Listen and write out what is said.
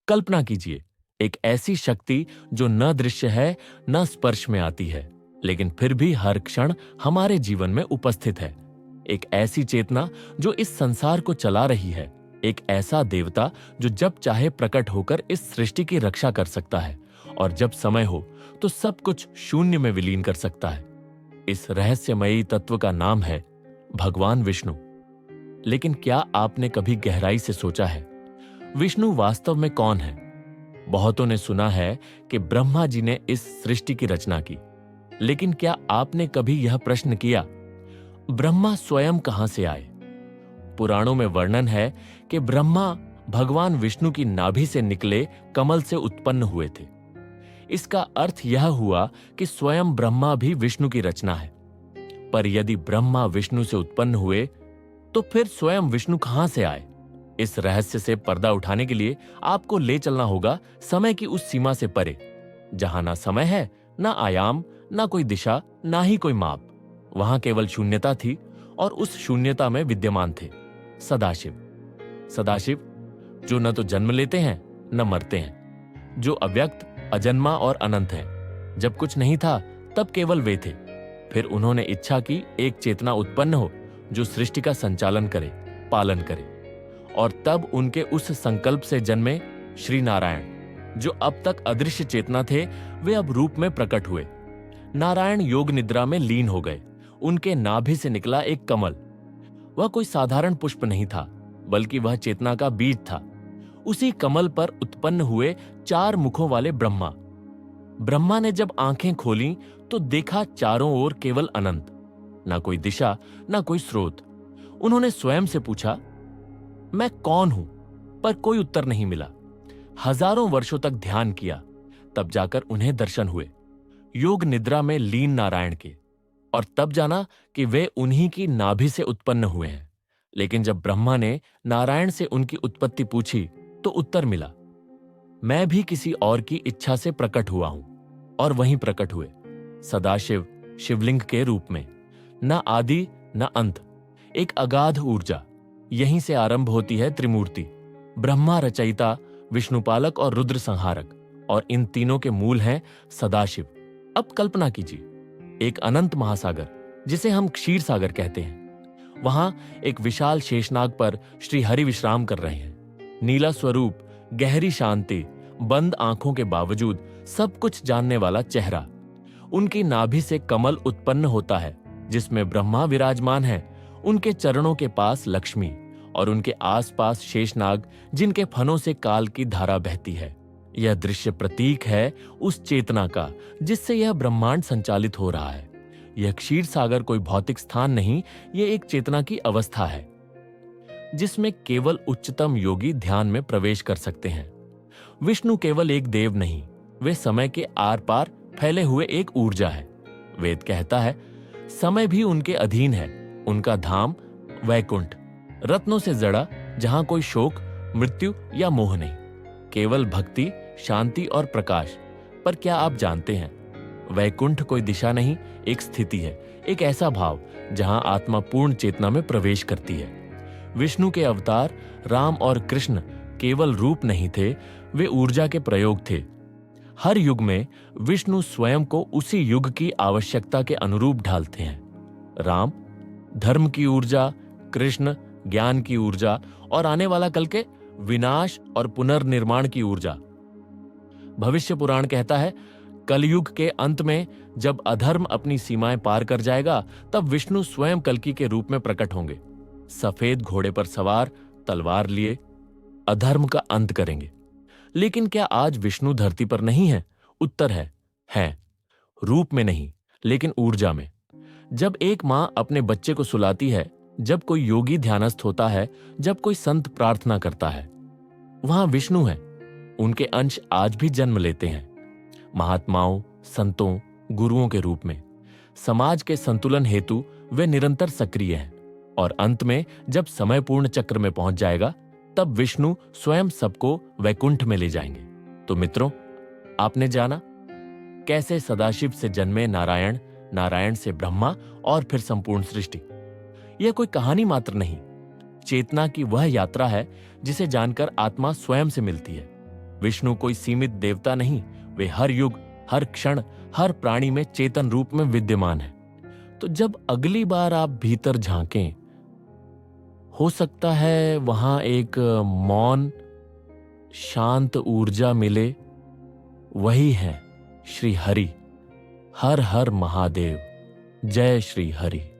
कल्पना कीजिए, एक ऐसी शक्ति जो न दृश्य है न स्पर्श में आती है, लेकिन फिर भी हर क्षण हमारे जीवन में उपस्थित है। एक ऐसी चेतना जो इस संसार को चला रही है। एक ऐसा देवता जो जब चाहे प्रकट होकर इस सृष्टि की रक्षा कर सकता है और जब समय हो तो सब कुछ शून्य में विलीन कर सकता है। इस रहस्यमयी तत्व का नाम है भगवान विष्णु। लेकिन क्या आपने कभी गहराई से सोचा है, विष्णु वास्तव में कौन है? बहुतों ने सुना है कि ब्रह्मा जी ने इस सृष्टि की रचना की, लेकिन क्या आपने कभी यह प्रश्न किया, ब्रह्मा स्वयं कहां से आए? पुराणों में वर्णन है कि ब्रह्मा भगवान विष्णु की नाभि से निकले कमल से उत्पन्न हुए थे। इसका अर्थ यह हुआ कि स्वयं ब्रह्मा भी विष्णु की रचना है। पर यदि ब्रह्मा विष्णु से उत्पन्न हुए तो फिर स्वयं विष्णु कहां से आए? इस रहस्य से पर्दा उठाने के लिए आपको ले चलना होगा समय की उस सीमा से परे, जहां ना समय है, ना आयाम, ना कोई दिशा, ना ही कोई माप। वहां केवल शून्यता थी और उस शून्यता में विद्यमान थे सदाशिव। सदाशिव जो न तो जन्म लेते हैं न मरते हैं, जो अव्यक्त, अजन्मा और अनंत हैं। जब कुछ नहीं था तब केवल वे थे। फिर उन्होंने इच्छा की एक चेतना उत्पन्न हो जो सृष्टि का संचालन करे, पालन करे। और तब उनके उस संकल्प से जन्मे श्री नारायण, जो अब तक अदृश्य चेतना थे, वे अब रूप में प्रकट हुए। नारायण योग निद्रा में लीन हो गए। उनके नाभि से निकला एक कमल। वह कोई साधारण पुष्प नहीं था, बल्कि वह चेतना का बीज था। उसी कमल पर उत्पन्न हुए 4 मुखों वाले ब्रह्मा। ब्रह्मा ने जब आंखें खोलीं तो देखा चारों ओर केवल अनंत, ना कोई दिशा, ना कोई स्रोत। उन्होंने स्वयं से पूछा, मैं कौन हूं? पर कोई उत्तर नहीं मिला। हजारों वर्षों तक ध्यान किया, तब जाकर उन्हें दर्शन हुए, योग निद्रा में लीन नारायण के। और तब जाना कि वे उन्हीं की नाभि से उत्पन्न हुए हैं। लेकिन जब ब्रह्मा ने नारायण से उनकी उत्पत्ति पूछी तो उत्तर मिला, मैं भी किसी और की इच्छा से प्रकट हुआ हूं। और वहीं प्रकट हुए सदाशिव, शिवलिंग के रूप में। न आदि न अंत, एक अगाध ऊर्जा। यहीं से आरंभ होती है त्रिमूर्ति, ब्रह्मा रचयिता, विष्णुपालक और रुद्र संहारक। और इन तीनों के मूल हैं सदाशिव। अब कल्पना कीजिए, एक अनंत महासागर जिसे हम क्षीर सागर कहते हैं। वहां एक विशाल शेषनाग पर श्री हरि विश्राम कर रहे हैं। नीला स्वरूप, गहरी शांति, बंद आंखों के बावजूद सब कुछ जानने वाला चेहरा। उनकी नाभि से कमल उत्पन्न होता है जिसमें ब्रह्मा विराजमान है। उनके चरणों के पास लक्ष्मी और उनके आसपास शेषनाग, जिनके फनों से काल की धारा बहती है। यह दृश्य प्रतीक है उस चेतना का जिससे यह ब्रह्मांड संचालित हो रहा है। यह क्षीर सागर कोई भौतिक स्थान नहीं, यह एक चेतना की अवस्था है जिसमें केवल उच्चतम योगी ध्यान में प्रवेश कर सकते हैं। विष्णु केवल एक देव नहीं, वे समय के आर पार फैले हुए एक ऊर्जा है। वेद कहता है, समय भी उनके अधीन है। उनका धाम वैकुंठ, रत्नों से जड़ा, जहां कोई शोक, मृत्यु या मोह नहीं, केवल भक्ति, शांति और प्रकाश। पर क्या आप जानते हैं, वैकुंठ कोई दिशा नहीं, एक स्थिति है, एक ऐसा भाव जहां आत्मा पूर्ण चेतना में प्रवेश करती है। विष्णु के अवतार राम और कृष्ण केवल रूप नहीं थे, वे ऊर्जा के प्रयोग थे। हर युग में विष्णु स्वयं को उसी युग की आवश्यकता के अनुरूप ढालते हैं। राम धर्म की ऊर्जा, कृष्ण ज्ञान की ऊर्जा और आने वाला कल के विनाश और पुनर्निर्माण की ऊर्जा। भविष्य पुराण कहता है, कलयुग के अंत में जब अधर्म अपनी सीमाएं पार कर जाएगा, तब विष्णु स्वयं कल्कि के रूप में प्रकट होंगे। सफेद घोड़े पर सवार, तलवार लिए अधर्म का अंत करेंगे। लेकिन क्या आज विष्णु धरती पर नहीं है? उत्तर है रूप में नहीं, लेकिन ऊर्जा में। जब एक मां अपने बच्चे को सुलाती है, जब कोई योगी ध्यानस्थ होता है, जब कोई संत प्रार्थना करता है, वहां विष्णु है। उनके अंश आज भी जन्म लेते हैं, महात्माओं, संतों, गुरुओं के रूप में। समाज के संतुलन हेतु वे निरंतर सक्रिय हैं। और अंत में जब समय पूर्ण चक्र में पहुंच जाएगा, तब विष्णु स्वयं सबको वैकुंठ में ले जाएंगे। तो मित्रों, आपने जाना कैसे सदाशिव से जन्मे नारायण, नारायण से ब्रह्मा और फिर संपूर्ण सृष्टि। यह कोई कहानी मात्र नहीं, चेतना की वह यात्रा है जिसे जानकर आत्मा स्वयं से मिलती है। विष्णु कोई सीमित देवता नहीं, वे हर युग, हर क्षण, हर प्राणी में चेतन रूप में विद्यमान है। तो जब अगली बार आप भीतर झांकें, हो सकता है वहां एक मौन, शांत ऊर्जा मिले। वही है श्री हरि। हर हर महादेव। जय श्री हरि।